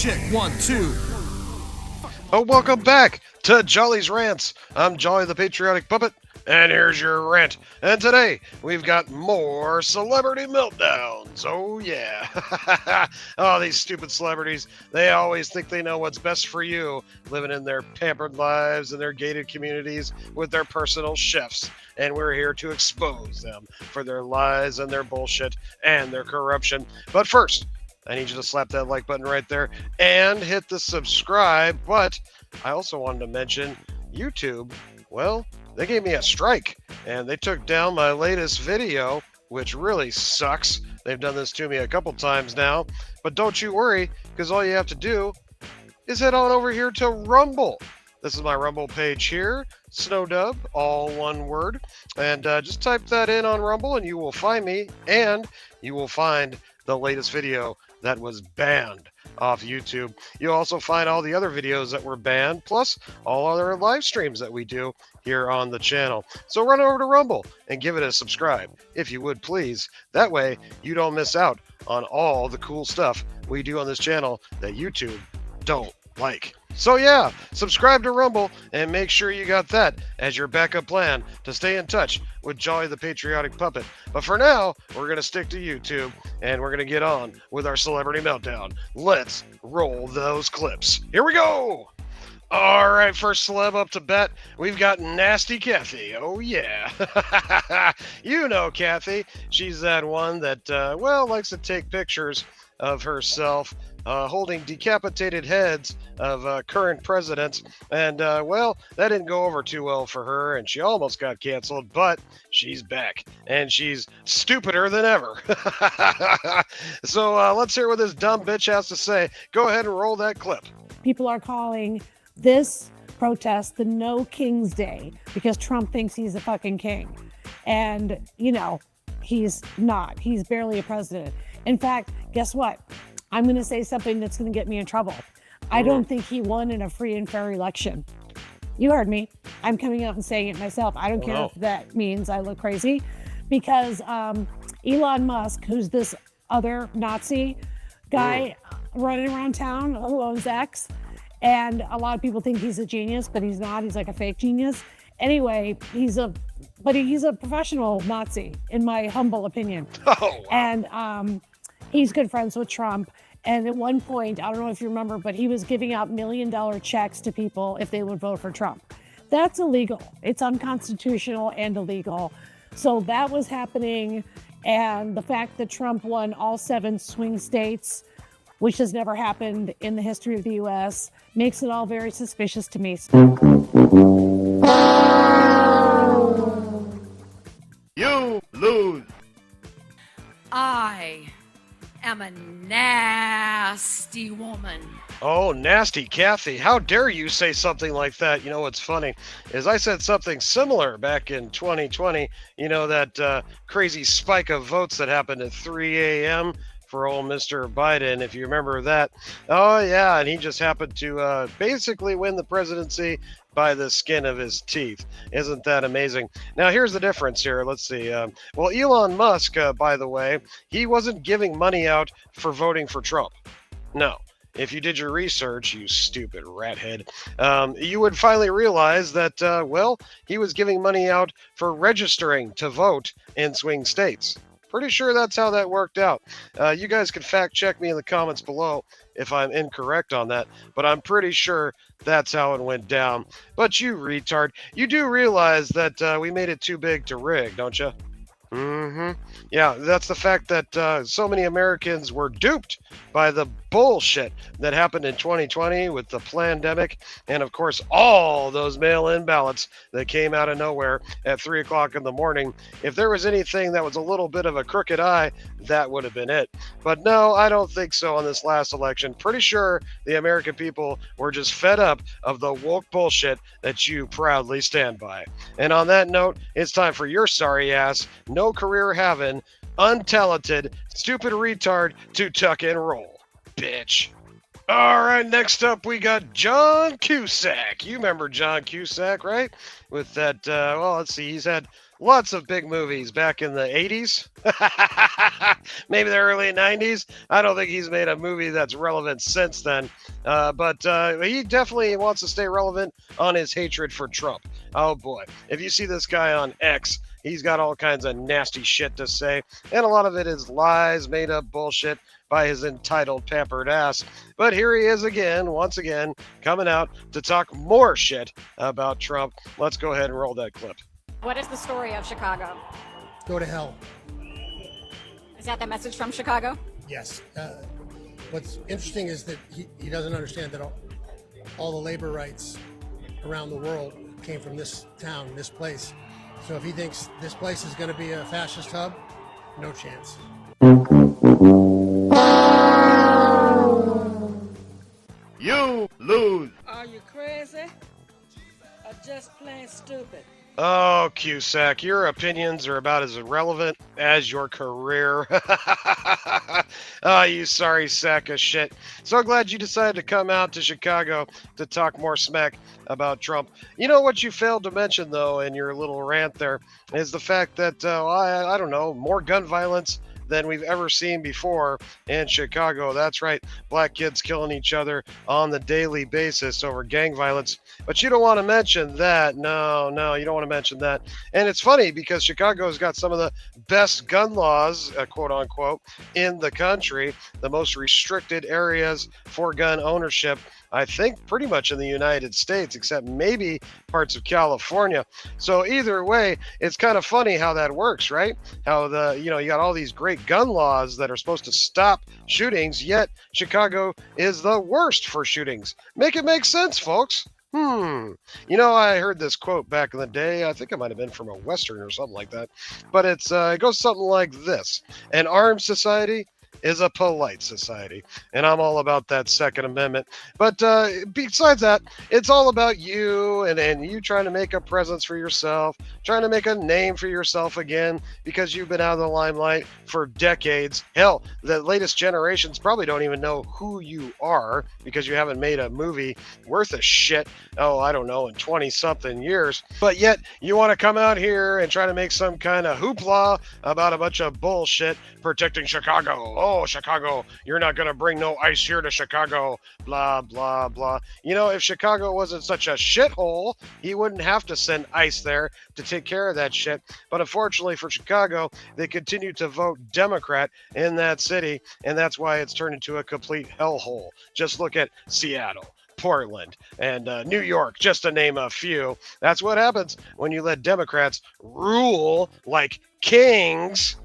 check, 1, 2. Oh, welcome back to Jolly's Rants. I'm Jolly the Patriotic Puppet, and here's your rant. And today, we've got more Celebrity Meltdowns. Oh, yeah. Oh, these stupid celebrities. They always think they know what's best for you, living in their pampered lives in their gated communities with their personal chefs. And we're here to expose them for their lies and their bullshit and their corruption. But first, I need you to slap that like button right there and hit the subscribe. But I also wanted to mention YouTube. Well, they gave me a strike and they took down my latest video, which really sucks. They've done this to me a couple times now. But don't you worry, because all you have to do is head on over here to Rumble. This is my Rumble page here, Snowdub, all one word. And just type that in on Rumble and you will find me, and you will find the latest video that was banned off YouTube. You'll also find all the other videos that were banned, plus all other live streams that we do here on the channel. So run over to Rumble and give it a subscribe, if you would please. That way, you don't miss out on all the cool stuff we do on this channel that YouTube don't like. So yeah, subscribe to Rumble and make sure you got that as your backup plan to stay in touch with Jolly the Patriotic Puppet. But for now, we're going to stick to YouTube and we're going to get on with our Celebrity Meltdown. Let's roll those clips. Here we go! All right, first celeb up to bat, we've got Nasty Kathy. Oh, yeah. You know Kathy. She's that one that, likes to take pictures of herself holding decapitated heads of current presidents. And, that didn't go over too well for her, and she almost got canceled, but she's back, and she's stupider than ever. So let's hear what this dumb bitch has to say. Go ahead and roll that clip. People are calling this protest the No King's Day because Trump thinks he's a fucking king. And, he's not. He's barely a president. In fact, guess what? I'm going to say something that's going to get me in trouble. I don't think he won in a free and fair election. You heard me. I'm coming out and saying it myself. I don't care if that means I look crazy, because Elon Musk, who's this other Nazi guy running around town who owns X, and a lot of people think he's a genius, but he's not. He's like a fake genius. Anyway, he's a professional Nazi, in my humble opinion. Oh, wow. And he's good friends with Trump. And at one point, I don't know if you remember, but he was giving out $1 million checks to people if they would vote for Trump. That's illegal. It's unconstitutional and illegal. So that was happening. And the fact that Trump won all 7 swing states, which has never happened in the history of the U.S., makes it all very suspicious to me. You lose. I am a nasty woman. Oh, Nasty Kathy. How dare you say something like that? You know what's funny is I said something similar back in 2020. You know, that crazy spike of votes that happened at 3 a.m. for old Mr. Biden, if you remember that. Oh, yeah, and he just happened to basically win the presidency by the skin of his teeth. Isn't that amazing? Now, here's the difference here. Let's see. Elon Musk, by the way, he wasn't giving money out for voting for Trump. No. If you did your research, you stupid rat head, you would finally realize that, he was giving money out for registering to vote in swing states. Pretty sure that's how that worked out. You guys can fact check me in the comments below if I'm incorrect on that, but I'm pretty sure that's how it went down. But you retard, you do realize that we made it too big to rig, don't you? Yeah, that's the fact that so many Americans were duped by the bullshit that happened in 2020 with the pandemic, and of course all those mail-in ballots that came out of nowhere at 3 o'clock in the morning. If there was anything that was a little bit of a crooked eye, that would have been it. But no, I don't think so on this last election. Pretty sure the American people were just fed up of the woke bullshit that you proudly stand by. And on that note, it's time for your sorry ass, no career having, untalented, stupid retard to tuck and roll, bitch. All right, next up we got John Cusack. You remember John Cusack, right? With that, well, let's see, he's had lots of big movies back in the 80s, maybe the early 90s. I don't think he's made a movie that's relevant since then, but he definitely wants to stay relevant on his hatred for Trump. Oh boy, if you see this guy on X, he's got all kinds of nasty shit to say, and a lot of it is lies, made up bullshit by his entitled, pampered ass. But here he is again, once again, coming out to talk more shit about Trump. Let's go ahead and roll that clip. What is the story of Chicago? Go to hell. Is that the message from Chicago? Yes. What's interesting is that he doesn't understand that all the labor rights around the world came from this town, this place. So if he thinks this place is going to be a fascist hub, no chance. You lose. Are you crazy or just plain stupid? Oh, Cusack, your opinions are about as irrelevant as your career. Oh, you sorry sack of shit. So glad you decided to come out to Chicago to talk more smack about Trump. You know what you failed to mention, though, in your little rant there, is the fact that, I don't know, more gun violence than we've ever seen before in Chicago. That's right, black kids killing each other on the daily basis over gang violence. But you don't want to mention that. No, you don't want to mention that. And it's funny because Chicago's got some of the best gun laws, quote unquote, in the country, the most restricted areas for gun ownership, I think pretty much in the United States, except maybe parts of California. So either way, it's kind of funny how that works, right? How you got all these great gun laws that are supposed to stop shootings, yet Chicago is the worst for shootings. Make it make sense, folks. I heard this quote back in the day. I think it might have been from a Western or something like that. But it goes something like this. An armed society is a polite society. And I'm all about that Second Amendment. But besides that, it's all about you and you trying to make a presence for yourself, trying to make a name for yourself again because you've been out of the limelight for decades. Hell, the latest generations probably don't even know who you are because you haven't made a movie worth a shit, I don't know, in 20-something years. But yet, you want to come out here and try to make some kind of hoopla about a bunch of bullshit protecting Chicago. Oh, Chicago, you're not going to bring no ice here to Chicago, blah, blah, blah. If Chicago wasn't such a shithole, he wouldn't have to send ice there to take care of that shit. But unfortunately for Chicago, they continue to vote Democrat in that city, and that's why it's turned into a complete hellhole. Just look at Seattle, Portland, and New York, just to name a few. That's what happens when you let Democrats rule like kings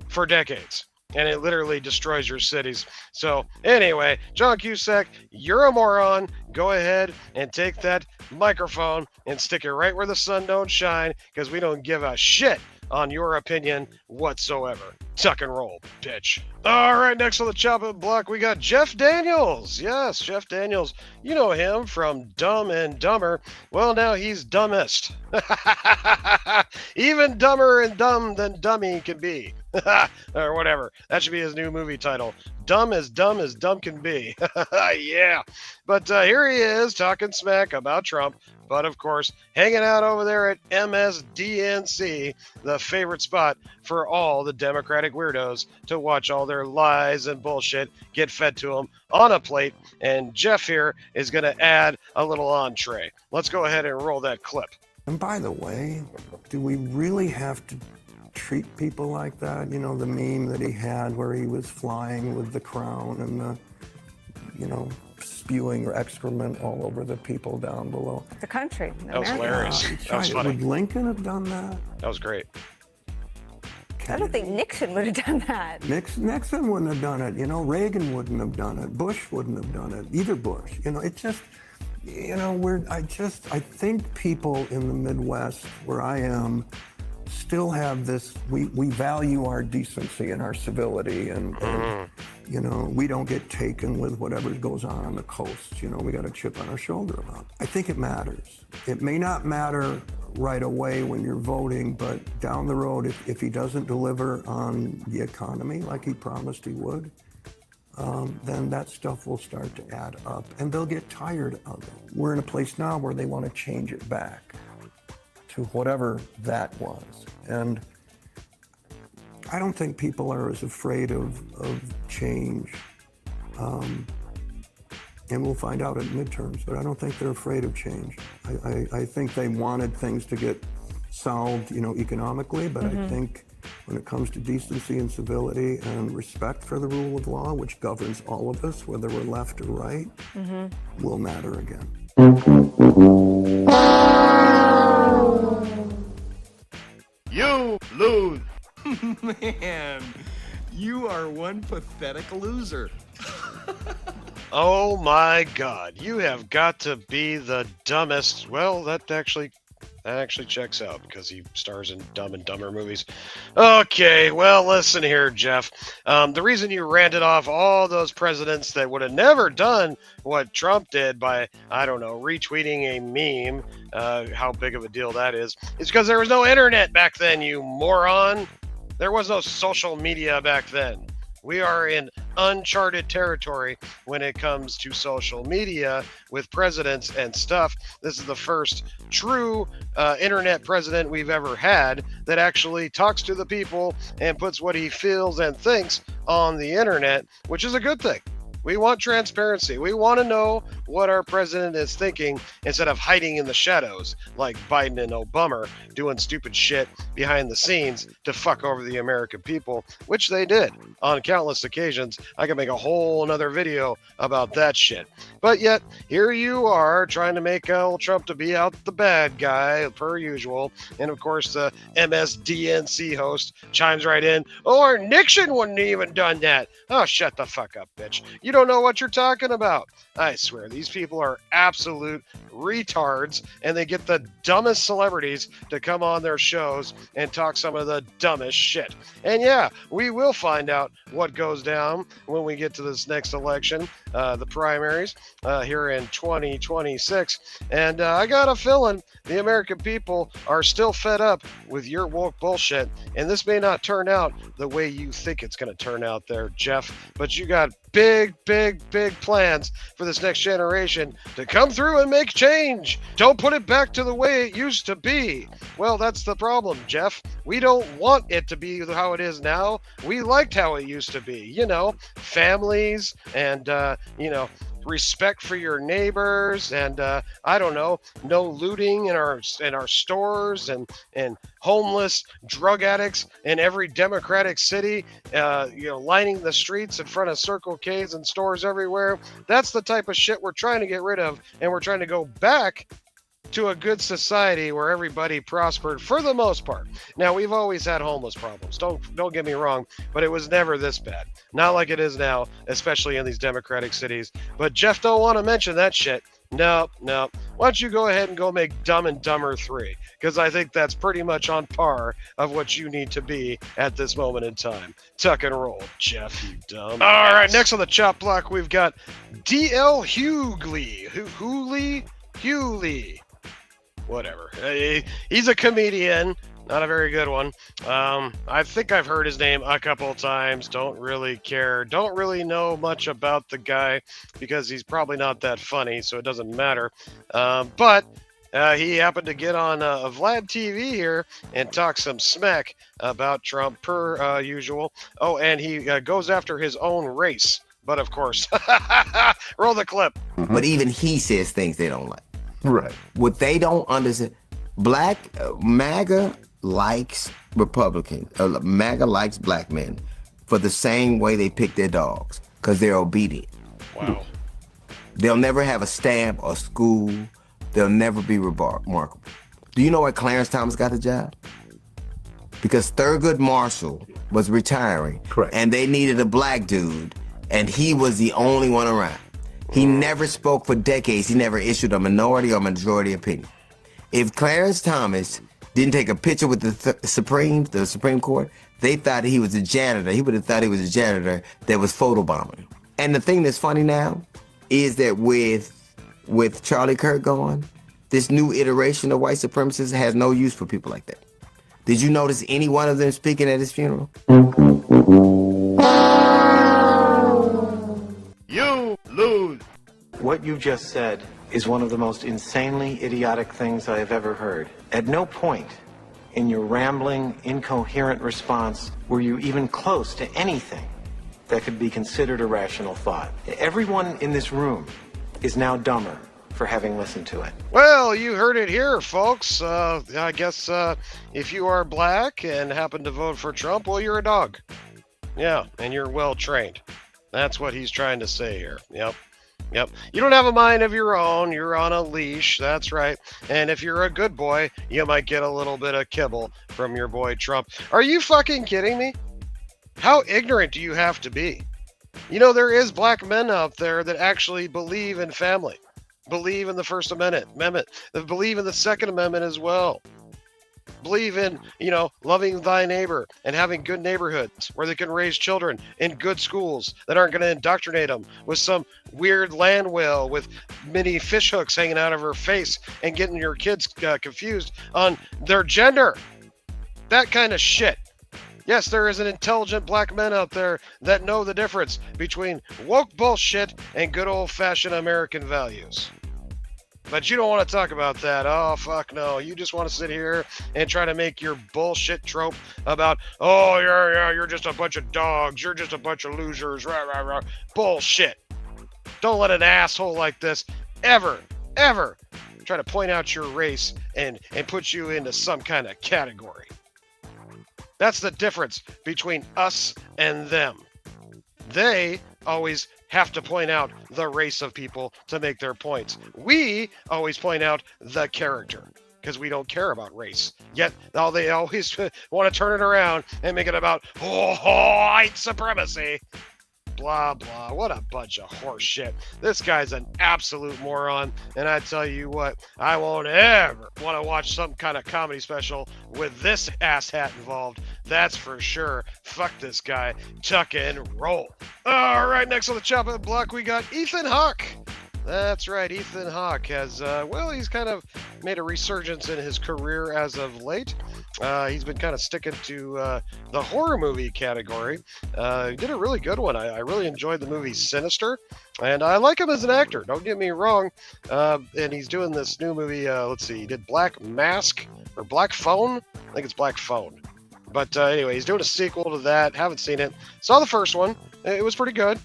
for decades. And it literally destroys your cities. So anyway, John Cusack, you're a moron. Go ahead and take that microphone and stick it right where the sun don't shine, because we don't give a shit on your opinion whatsoever. Tuck and roll, bitch. All right, next on the chopping block, we got Jeff Daniels. Yes, Jeff Daniels. You know him from Dumb and Dumber. Well, now he's dumbest. Even dumber and dumb than dummy can be. Or whatever. That should be his new movie title. Dumb as dumb can be. Yeah. But here he is talking smack about Trump. But of course, hanging out over there at MSDNC, the favorite spot for all the Democratic weirdos to watch all their lies and bullshit get fed to them on a plate. And Jeff here is going to add a little entree. Let's go ahead and roll that clip. And by the way, do we really have to treat people like that? The meme that he had where he was flying with the crown and the, spewing excrement all over the people down below. The country. That was hilarious. That was funny. Would Lincoln have done that? That was great. I don't think Nixon would have done that. Nixon wouldn't have done it. Reagan wouldn't have done it. Bush wouldn't have done it. Either Bush. It just, I think people in the Midwest, where I am, still have this, we value our decency and our civility, and we don't get taken with whatever goes on the coast. We got a chip on our shoulder about it. I think it matters. It may not matter right away when you're voting, but down the road, if he doesn't deliver on the economy like he promised he would, then that stuff will start to add up and they'll get tired of it. We're in a place now where they want to change it back to whatever that was. And I don't think people are as afraid of change. And we'll find out at midterms, but I don't think they're afraid of change. I think they wanted things to get solved, economically, but I think when it comes to decency and civility and respect for the rule of law, which governs all of us, whether we're left or right, will matter again. You lose. Man, you are one pathetic loser. Oh my God, you have got to be the dumbest. Well, that actually checks out because he stars in Dumb and Dumber movies. Okay, well, listen here, Jeff. The reason you ranted off all those presidents that would have never done what Trump did by, I don't know, retweeting a meme, how big of a deal that is because there was no internet back then, you moron. There was no social media back then. We are in uncharted territory when it comes to social media with presidents and stuff. This is the first true internet president we've ever had that actually talks to the people and puts what he feels and thinks on the internet, which is a good thing. We want transparency. We want to know what our president is thinking instead of hiding in the shadows like Biden and Obama doing stupid shit behind the scenes to fuck over the American people, which they did on countless occasions. I could make a whole another video about that shit. But yet, here you are trying to make Donald Trump to be out the bad guy, per usual. And of course, the MSDNC host chimes right in, or Nixon wouldn't even done that. Oh, shut the fuck up, bitch. You don't know what you're talking about. I swear, these people are absolute retards, and they get the dumbest celebrities to come on their shows and talk some of the dumbest shit. And yeah, we will find out what goes down when we get to this next election, the primaries, here in 2026. And I got a feeling the American people are still fed up with your woke bullshit, and this may not turn out the way you think it's going to turn out there, Jeff, but you got big plans for this next generation to come through and make change. Don't put it back to the way it used to be. Well, that's the problem, Jeff. We don't want it to be how it is now. We liked how it used to be. Families and, respect for your neighbors and I don't know, no looting in our stores and homeless drug addicts in every democratic city, lining the streets in front of Circle K's and stores everywhere. That's the type of shit we're trying to get rid of, and we're trying to go back to a good society where everybody prospered for the most part. Now, we've always had homeless problems. Don't get me wrong, but it was never this bad. Not like it is now, especially in these democratic cities. But Jeff don't want to mention that shit. No. Why don't you go ahead and go make Dumb and Dumber 3? Because I think that's pretty much on par of what you need to be at this moment in time. Tuck and roll, Jeff, you dumb. All right, next on the chop block, we've got D.L. Hughley. Hughley. Whatever. He's a comedian, not a very good one. I think I've heard his name a couple of times. Don't really care. Don't really know much about the guy because he's probably not that funny, so it doesn't matter. But he happened to get on Vlad TV here and talk some smack about Trump per usual. Oh, and he goes after his own race. But of course, roll the clip. But even he says things they don't like. Right. What they don't understand, MAGA likes Republicans. MAGA likes black men for the same way they pick their dogs, because they're obedient. Wow. They'll never have a stamp or school. They'll never be remarkable. Do you know why Clarence Thomas got the job? Because Thurgood Marshall was retiring. Correct. And they needed a black dude, and he was the only one around. He never spoke for decades. He never issued a minority or majority opinion. If Clarence Thomas didn't take a picture with the Supreme Court, they thought he was a janitor. He would have thought he was a janitor that was photobombing. And the thing that's funny now is that with Charlie Kirk gone, this new iteration of white supremacists has no use for people like that. Did you notice any one of them speaking at his funeral? What you just said is one of the most insanely idiotic things I have ever heard. At no point in your rambling, incoherent response were you even close to anything that could be considered a rational thought. Everyone in this room is now dumber for having listened to it. Well, you heard it here, folks. I guess if you are black and happen to vote for Trump, well, you're a dog. Yeah, and you're well trained. That's what he's trying to say here. Yep. You don't have a mind of your own. You're on a leash. That's right. And if you're a good boy, you might get a little bit of kibble from your boy Trump. Are you fucking kidding me? How ignorant do you have to be? You know, there is black men out there that actually believe in family, believe in the First Amendment, that believe in the Second Amendment as well. Believe in, loving thy neighbor and having good neighborhoods where they can raise children in good schools that aren't going to indoctrinate them with some weird land whale with many fish hooks hanging out of her face and getting your kids confused on their gender. That kind of shit. Yes, there is an intelligent black men out there that know the difference between woke bullshit and good old-fashioned American values. But you don't want to talk about that. Oh, fuck no. You just want to sit here and try to make your bullshit trope about, oh, you're just a bunch of dogs. You're just a bunch of losers. Rah, rah, rah. Bullshit. Don't let an asshole like this ever try to point out your race and put you into some kind of category. That's the difference between us and them. They always have to point out the race of people to make their points. We always point out the character because we don't care about race. Yet they always want to turn it around and make it about white supremacy. Blah, blah. What a bunch of horse shit. This guy's an absolute moron. And I tell you what, I won't ever want to watch some kind of comedy special with this asshat involved. That's for sure. Fuck this guy. Tuck and roll. All right, next on the chopping block, we got Ethan Hawke. That's right, Ethan Hawke has, he's kind of made a resurgence in his career as of late. He's been kind of sticking to the horror movie category. He did a really good one. I really enjoyed the movie Sinister, and I like him as an actor, don't get me wrong. And he's doing this new movie, he did Black Mask, or Black Phone? I think it's Black Phone. But anyway, he's doing a sequel to that. Haven't seen it. Saw the first one. It was pretty good.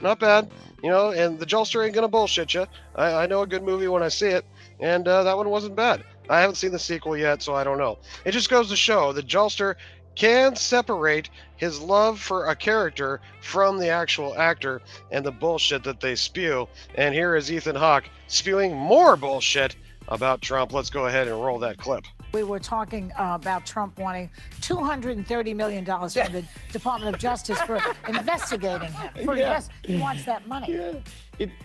Not bad. And the Jolster ain't gonna bullshit you. I know a good movie when I see it, and that one wasn't bad. I haven't seen the sequel yet, so I don't know. It just goes to show that Jolster can separate his love for a character from the actual actor and the bullshit that they spew. And here is Ethan Hawke spewing more bullshit about Trump. Let's go ahead and roll that clip. We were talking about Trump wanting $230 million from the Department of Justice for investigating him. He wants that money.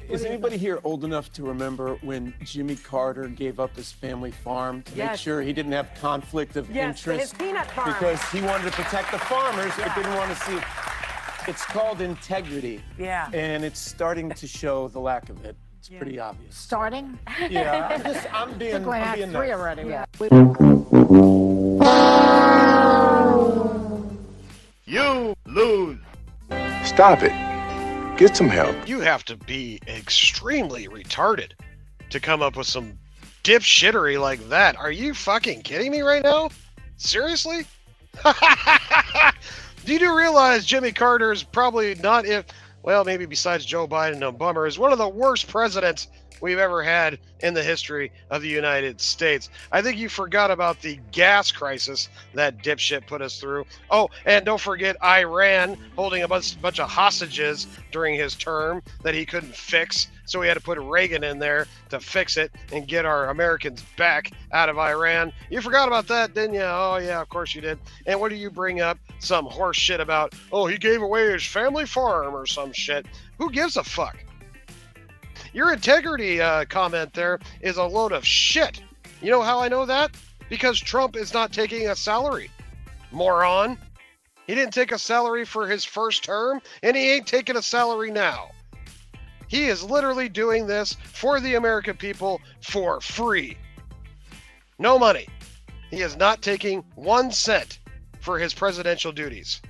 Is anybody here old enough to remember when Jimmy Carter gave up his family farm to make sure he didn't have conflict of interest? His peanut farm. Because he wanted to protect the farmers, but didn't want to see it. It's called integrity. Yeah. And it's starting to show the lack of it. It's pretty obvious. Starting? Yeah, I'm being Act nice. 3 already. Yeah. You lose. Stop it. Get some help. You have to be extremely retarded to come up with some dipshittery like that. Are you fucking kidding me right now? Seriously? You do realize Jimmy Carter's probably not, maybe besides Joe Biden, a bummer, is one of the worst presidents we've ever had in the history of the United States. I think you forgot about the gas crisis that dipshit put us through. Oh, and don't forget Iran holding a bunch of hostages during his term that he couldn't fix. So we had to put Reagan in there to fix it and get our Americans back out of Iran. You forgot about that, didn't you? Oh, yeah, of course you did. And what do you bring up? Some horse shit about, he gave away his family farm or some shit. Who gives a fuck? Your integrity comment there is a load of shit. You know how I know that? Because Trump is not taking a salary. Moron. He didn't take a salary for his first term, and he ain't taking a salary now. He is literally doing this for the American people for free. No money. He is not taking 1 cent for his presidential duties.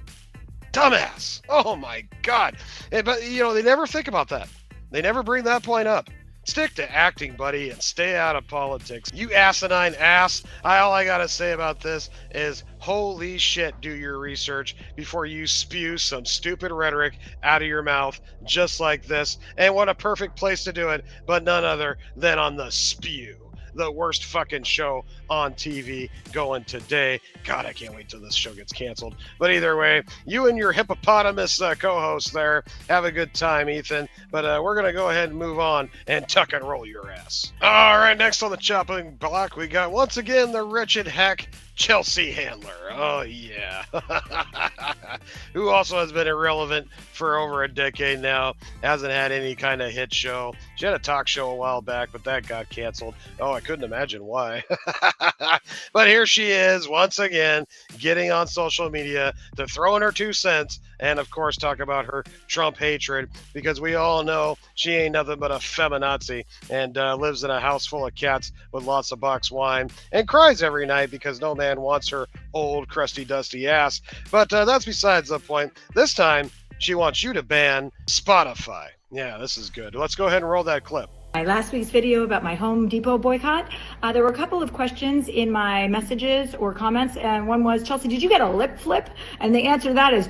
Dumbass. Oh my God. But, they never think about that. They never bring that point up. Stick to acting, buddy, and stay out of politics. You asinine ass. All I gotta say about this is, holy shit, do your research before you spew some stupid rhetoric out of your mouth just like this. And what a perfect place to do it, but none other than on The Spew, the worst fucking show on TV going today. God, I can't wait till this show gets canceled. But either way, you and your hippopotamus co-host there, have a good time, Ethan. But we're going to go ahead and move on and tuck and roll your ass. All right, next on the chopping block, we got, once again, the wretched hack, Chelsea Handler. Oh, yeah. Who also has been irrelevant for over a decade now. Hasn't had any kind of hit show. She had a talk show a while back, but that got canceled. Oh, I couldn't imagine why. But here she is, once again, getting on social media to throw in her 2 cents and, of course, talk about her Trump hatred, because we all know she ain't nothing but a feminazi and lives in a house full of cats with lots of box wine and cries every night because no man wants her old, crusty, dusty ass. But that's besides the point. This time, she wants you to ban Spotify. Yeah, this is good. Let's go ahead and roll that clip. My last week's video about my Home Depot boycott, there were a couple of questions in my messages or comments, and one was, Chelsea, did you get a lip flip? And the answer to that is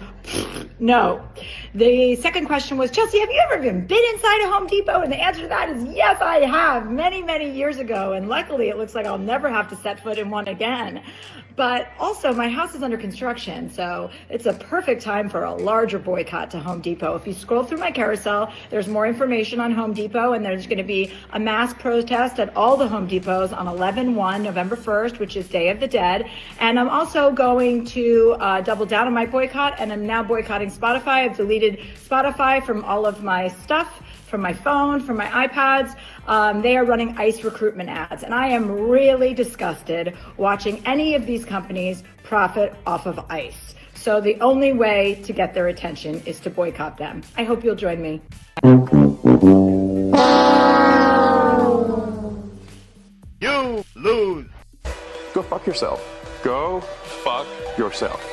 no. The second question was, Chelsea, have you ever even been inside a Home Depot? And the answer to that is yes, I have, many, many years ago. And luckily, it looks like I'll never have to set foot in one again. But also, my house is under construction, so it's a perfect time for a larger boycott to Home Depot. If you scroll through my carousel, there's more information on Home Depot, and there's going to be a mass protest at all the Home Depots on 11/1, November 1st, which is Day of the Dead. And I'm also going to double down on my boycott, and I'm now boycotting Spotify. I've deleted Spotify from all of my stuff, from my phone, from my iPads. They are running ICE recruitment ads, and I am really disgusted watching any of these companies profit off of ICE. So the only way to get their attention is to boycott them. I hope you'll join me. You lose. Go fuck yourself. Go fuck yourself.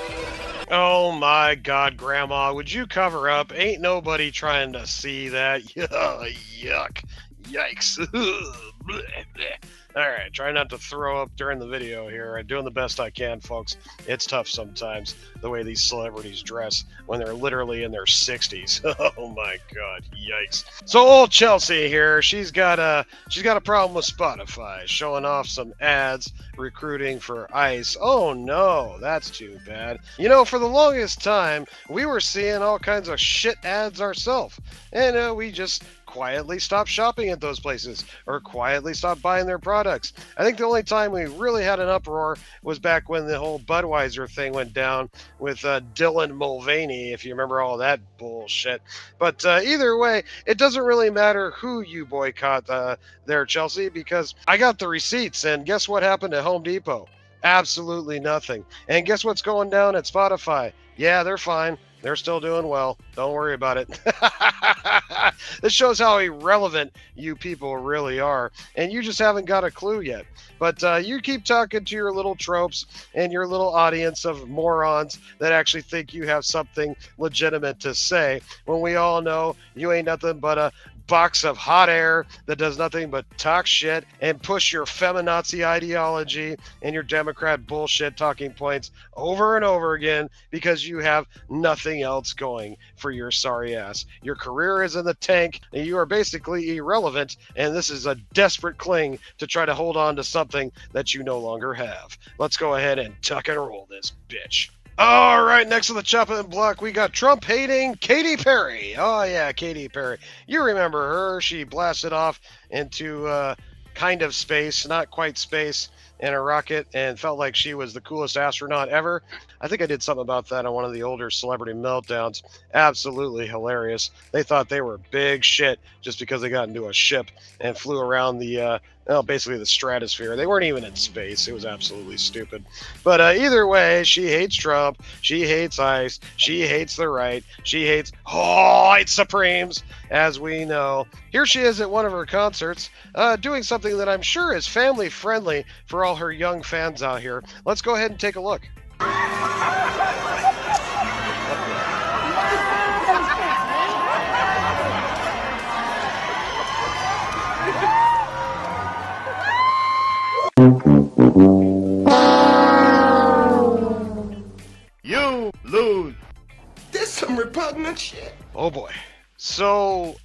Oh my God, Grandma, would you cover up? Ain't nobody trying to see that. Yuck. Yikes. All right, try not to throw up during the video here. I'm doing the best I can, folks. It's tough sometimes, the way these celebrities dress when they're literally in their 60s. Oh my God, yikes. So old Chelsea here, she's got a problem with Spotify, showing off some ads, recruiting for ICE. Oh no, that's too bad. You know, for the longest time, we were seeing all kinds of shit ads ourselves, and we just quietly stopped shopping at those places or quietly stopped buying their products. I think the only time we really had an uproar was back when the whole Budweiser thing went down with Dylan Mulvaney, if you remember all that bullshit. But either way, it doesn't really matter who you boycott there, Chelsea, because I got the receipts, and guess what happened at Home Depot? Absolutely nothing. And guess what's going down at Spotify? Yeah, they're fine. They're still doing well. Don't worry about it. This shows how irrelevant you people really are, and you just haven't got a clue yet. But you keep talking to your little tropes and your little audience of morons that actually think you have something legitimate to say, when we all know you ain't nothing but a box of hot air that does nothing but talk shit and push your feminazi ideology and your Democrat bullshit talking points over and over again because you have nothing else going for your sorry ass. Your career is in the tank and you are basically irrelevant, and this is a desperate cling to try to hold on to something that you no longer have. Let's go ahead and tuck and roll this bitch. All right, next on the chopping block, we got Trump-hating Katy Perry. Oh, yeah, Katy Perry. You remember her. She blasted off into kind of space, not quite space, in a rocket and felt like she was the coolest astronaut ever. I think I did something about that on one of the older Celebrity Meltdowns. Absolutely hilarious. They thought they were big shit just because they got into a ship and flew around the basically the stratosphere. They weren't even in space. It was absolutely stupid. But either way, she hates Trump. She hates ICE. She hates the right. She hates white supremes, as we know. Here she is at one of her concerts, doing something that I'm sure is family friendly for all her young fans out here. Let's go ahead and take a look. boycotting that shit. Oh boy. So,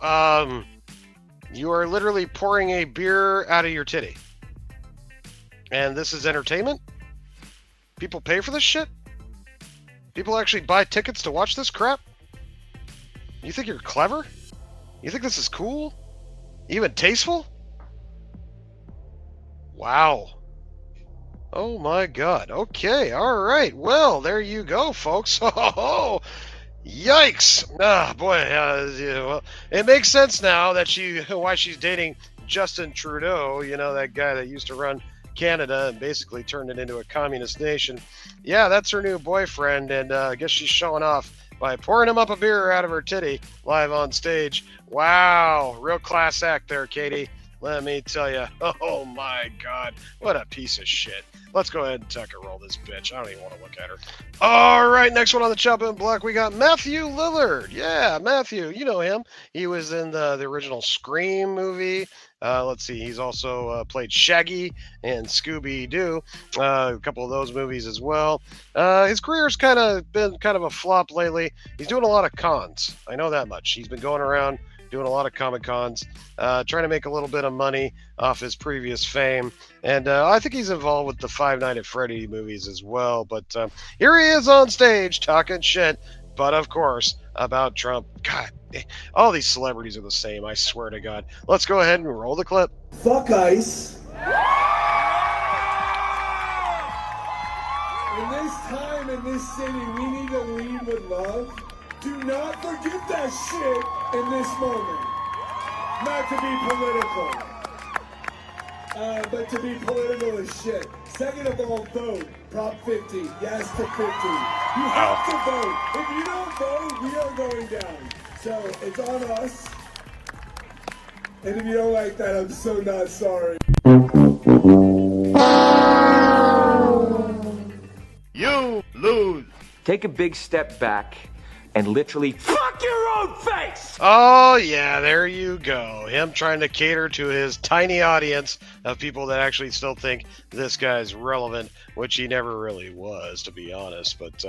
you are literally pouring a beer out of your titty. And this is entertainment? People pay for this shit? People actually buy tickets to watch this crap? You think you're clever? You think this is cool? Even tasteful? Wow. Oh my god. Okay, alright. Well, there you go, folks. Oh, yikes! Ah, boy. Yeah, well, it makes sense now that why she's dating Justin Trudeau, you know, that guy that used to run Canada and basically turned it into a communist nation. Yeah, that's her new boyfriend, and I guess she's showing off by pouring him up a beer out of her titty live on stage. Wow, real class act there, Katie. Let me tell you. Oh my god, what a piece of shit. Let's go ahead and tuck and roll this bitch. I don't even want to look at her. All right, next one on the chopping block, we got Matthew Lillard. Yeah, Matthew, you know him. He was in the original Scream movie. Let's see, he's also played Shaggy and Scooby-Doo, a couple of those movies as well. His career's been kind of a flop lately. He's doing a lot of cons. I know that much. He's been going around doing a lot of Comic Cons, trying to make a little bit of money off his previous fame. And I think he's involved with the Five Nights at Freddy movies as well. But here he is on stage talking shit, but of course, about Trump. God, all these celebrities are the same, I swear to God. Let's go ahead and roll the clip. Fuck ICE. In this time, in this city, we need to lead with love. Do not forget that shit in this moment. Not to be political, but to be political as shit. Second of all, vote. Prop 50. Yes to 50. You have to vote. If you don't vote, we are going down. So it's on us. And if you don't like that, I'm so not sorry. You lose. Take a big step back and literally fuck your own face! Oh, yeah, there you go. Him trying to cater to his tiny audience of people that actually still think this guy's relevant, which he never really was, to be honest. But,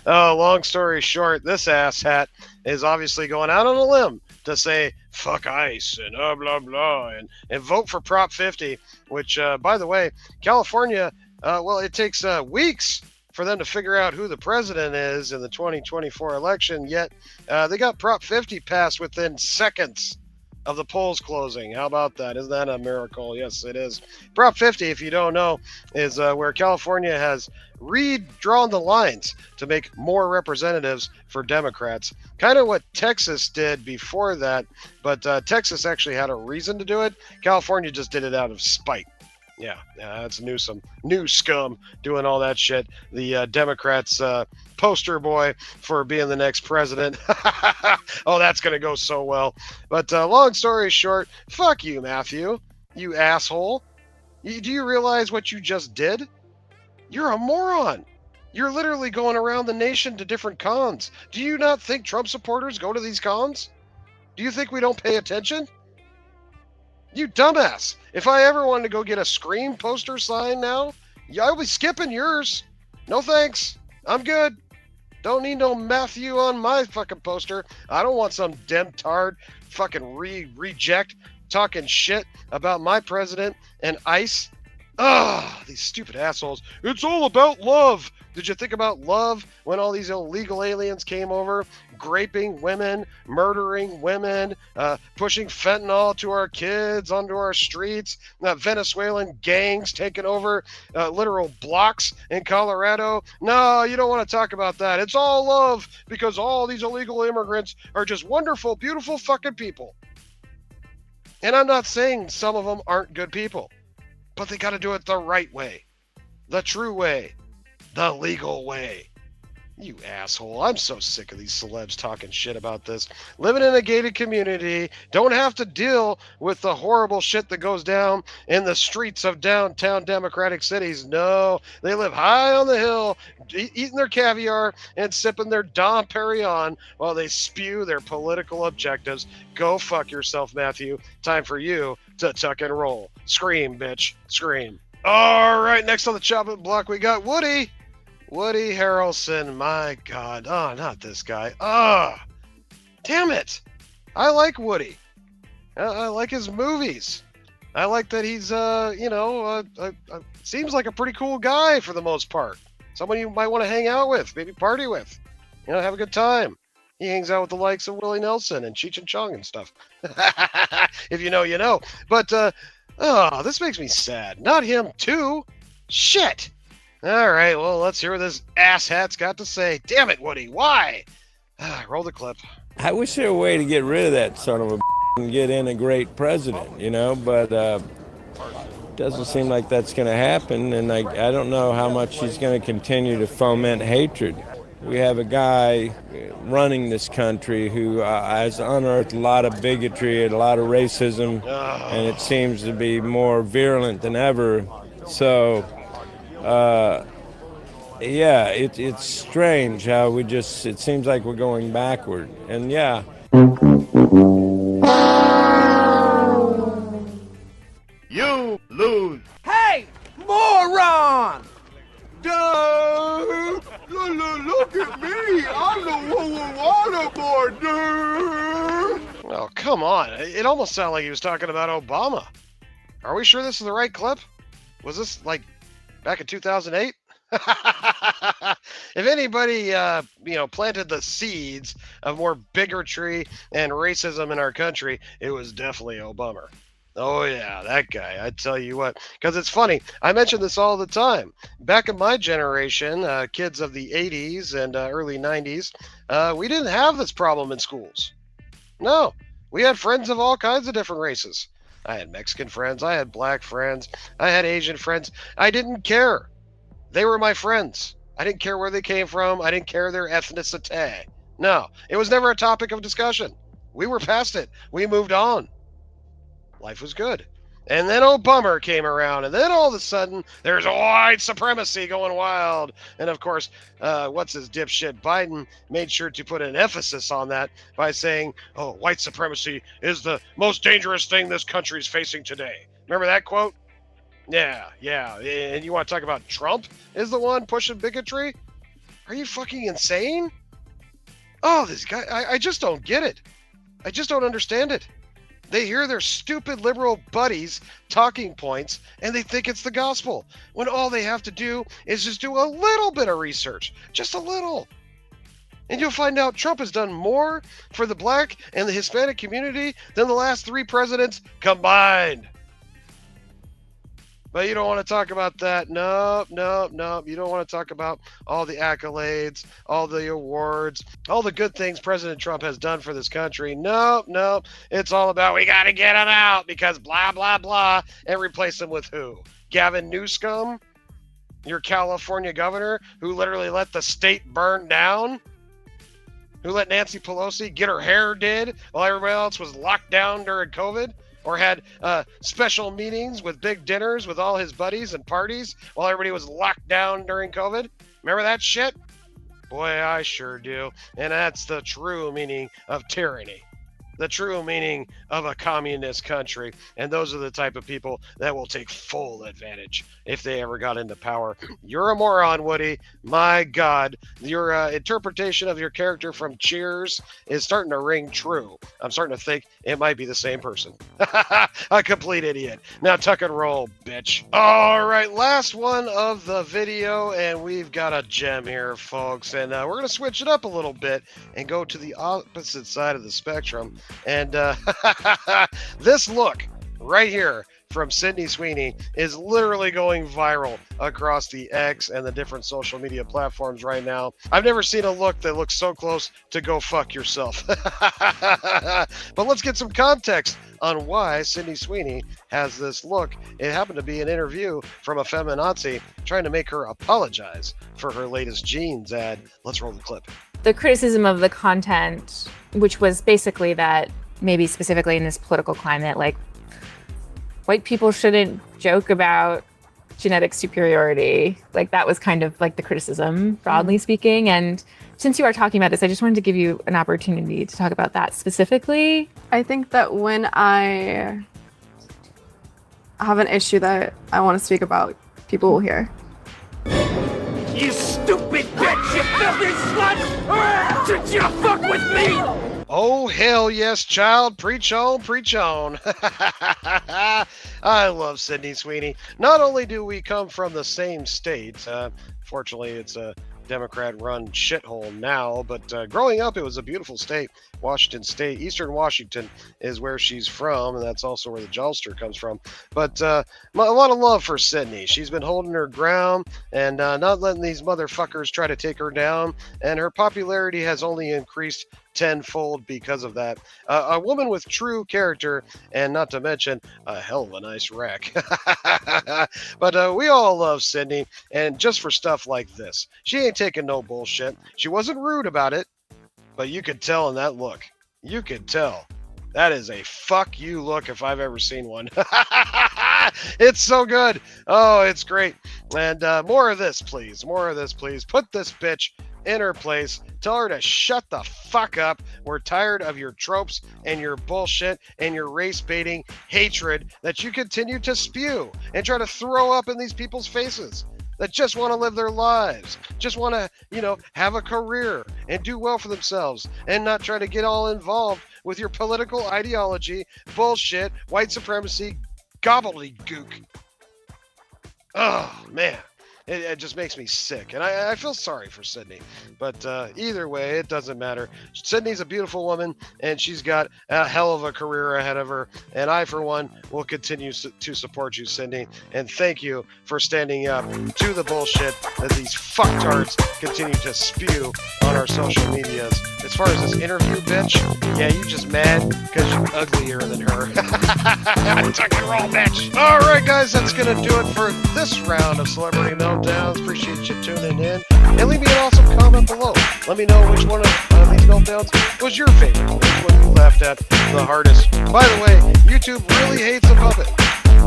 long story short, this asshat is obviously going out on a limb to say, fuck ICE and blah, blah, and vote for Prop 50, which, by the way, California, it takes weeks for them to figure out who the president is in the 2024 election, yet they got Prop 50 passed within seconds of the polls closing. How about that? Isn't that a miracle? Yes, it is. Prop 50, if you don't know, is where California has redrawn the lines to make more representatives for Democrats. Kind of what Texas did before that, but Texas actually had a reason to do it. California just did it out of spite. Yeah, that's Newsom. New scum doing all that shit. The Democrats' poster boy for being the next president. Oh, that's going to go so well. But long story short, fuck you, Matthew. You asshole. Do you realize what you just did? You're a moron. You're literally going around the nation to different cons. Do you not think Trump supporters go to these cons? Do you think we don't pay attention? You dumbass. If I ever wanted to go get a Scream poster sign now, I'll be skipping yours. No thanks. I'm good. Don't need no Matthew on my fucking poster. I don't want some demtard fucking reject talking shit about my president and ICE. Ugh, these stupid assholes. It's all about love. Did you think about love when all these illegal aliens came over, graping women, murdering women, pushing fentanyl to our kids, onto our streets, Venezuelan gangs taking over literal blocks in Colorado? No, you don't want to talk about that. It's all love because all these illegal immigrants are just wonderful, beautiful fucking people. And I'm not saying some of them aren't good people, but they got to do it the right way, the true way, the legal way. You asshole. I'm so sick of these celebs talking shit about this. Living in a gated community, don't have to deal with the horrible shit that goes down in the streets of downtown democratic cities. No, they live high on the hill, eating their caviar and sipping their Dom Perignon while they spew their political objectives. Go fuck yourself, Matthew. Time for you to tuck and roll. Scream, bitch. Scream. All right, next on the chopping block, we got Woody. Woody Harrelson, my God. Oh, not this guy. Oh, damn it. I like Woody. I like his movies. I like that he's, seems like a pretty cool guy for the most part. Someone you might want to hang out with, maybe party with. Have a good time. He hangs out with the likes of Willie Nelson and Cheech and Chong and stuff. If you know, you know. But, this makes me sad. Not him, too. Shit. All right, well, let's hear what this asshat's got to say. Damn it, Woody, why? Roll the clip. I wish there were a way to get rid of that son of a and get in a great president, but doesn't seem like that's going to happen, and I don't know how much he's going to continue to foment hatred. We have a guy running this country who has unearthed a lot of bigotry and a lot of racism, and it seems to be more virulent than ever. So, it's strange how it seems like we're going backward. And yeah. You lose. Hey, moron! Duh! Look at me! I'm the one with waterboard, dude! Oh, come on. It almost sounded like he was talking about Obama. Are we sure this is the right clip? Was this, back in 2008? If anybody, planted the seeds of more bigotry and racism in our country, it was definitely Obama. Oh, yeah, that guy. I tell you what, because it's funny. I mention this all the time. Back in my generation, kids of the 80s and early 90s, we didn't have this problem in schools. No, we had friends of all kinds of different races. I had Mexican friends. I had black friends. I had Asian friends. I didn't care. They were my friends. I didn't care where they came from. I didn't care their ethnicity. No, it was never a topic of discussion. We were past it. We moved on. Life was good. And then Obama came around, and then all of a sudden, there's white supremacy going wild. And of course, what's his dipshit Biden made sure to put an emphasis on that by saying, oh, white supremacy is the most dangerous thing this country's facing today. Remember that quote? Yeah. And you want to talk about Trump is the one pushing bigotry? Are you fucking insane? Oh, this guy, I just don't get it. I just don't understand it. They hear their stupid liberal buddies' talking points and they think it's the gospel, when all they have to do is just do a little bit of research, just a little. And you'll find out Trump has done more for the black and the Hispanic community than the last 3 presidents combined. But you don't want to talk about that. Nope. You don't want to talk about all the accolades, all the awards, all the good things President Trump has done for this country. Nope. It's all about we got to get him out because blah, blah, blah. And replace him with who? Gavin Newsom? Your California governor who literally let the state burn down? Who let Nancy Pelosi get her hair did while everybody else was locked down during COVID? Or had special meetings with big dinners with all his buddies and parties while everybody was locked down during COVID? Remember that shit? Boy, I sure do. And that's the true meaning of tyranny. The true meaning of a communist country. And those are the type of people that will take full advantage if they ever got into power. You're a moron, Woody. My God, your interpretation of your character from Cheers is starting to ring true. I'm starting to think it might be the same person. A complete idiot. Now tuck and roll, bitch. All right, last one of the video, and we've got a gem here, folks. And we're going to switch it up a little bit and go to the opposite side of the spectrum. And this look right here from Sweeney is literally going viral across the X and the different social media platforms right now. I've never seen a look that looks so close to go fuck yourself. But let's get some context on why Sweeney has this look. It happened to be an interview from a feminazi trying to make her apologize for her latest jeans ad. Let's roll the clip. The criticism of the content, which was basically that maybe specifically in this political climate, like white people shouldn't joke about genetic superiority. Like that was kind of like the criticism, broadly speaking. And since you are talking about this, I just wanted to give you an opportunity to talk about that specifically. I think that when I have an issue that I want to speak about, people will hear. You stupid bitch, you filthy slut! Did you fuck with me? Oh, hell yes, child. Preach on, preach on. I love Sydney Sweeney. Not only do we come from the same state, fortunately it's a Democrat-run shithole now, but growing up it was a beautiful state. Washington State, Eastern Washington is where she's from, and that's also where the Jolster comes from. But a lot of love for Sydney. She's been holding her ground and not letting these motherfuckers try to take her down, and her popularity has only increased tenfold because of that. A woman with true character, and not to mention a hell of a nice rack. But we all love Sydney, and just for stuff like this. She ain't taking no bullshit. She wasn't rude about it, but you could tell in that look. You could tell. That is a fuck you look if I've ever seen one. It's so good. Oh, it's great. And more of this, please. More of this, please. Put this bitch in her place. Tell her to shut the fuck up. We're tired of your tropes and your bullshit and your race baiting hatred that you continue to spew and try to throw up in these people's faces that just want to live their lives, just want to, have a career and do well for themselves and not try to get all involved with your political ideology, bullshit, white supremacy, gobbledygook. Oh, man. It just makes me sick, and I feel sorry for Sydney. But either way, it doesn't matter. Sydney's a beautiful woman, and she's got a hell of a career ahead of her. And I, for one, will continue to support you, Sydney. And thank you for standing up to the bullshit that these fucktards continue to spew on our social medias. As far as this interview, bitch, yeah, you just mad because you're uglier than her. Tuck and roll, bitch. All right, guys, that's going to do it for this round of Celebrity Meltdowns. Appreciate you tuning in. And leave me an awesome comment below. Let me know which one of these meltdowns was your favorite. Which one you laughed at the hardest. By the way, YouTube really hates the puppet.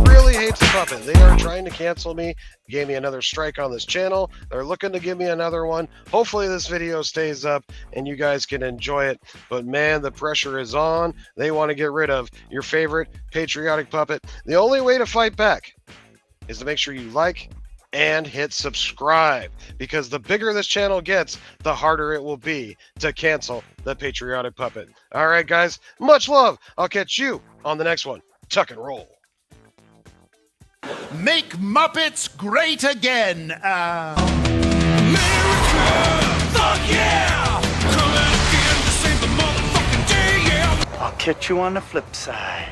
Really hates the puppet. They are trying to cancel me. Gave me another strike on this channel. They're looking to give me another one. Hopefully this video stays up and you guys can enjoy it. But man, the pressure is on. They want to get rid of your favorite patriotic puppet. The only way to fight back is to make sure you like and hit subscribe, because the bigger this channel gets, the harder it will be to cancel the patriotic puppet. All right, guys, much love. I'll catch you on the next one. Tuck and roll. Make Muppets great again. America, fuck yeah! Come out again to save the motherfucking day, yeah! I'll catch you on the flip side.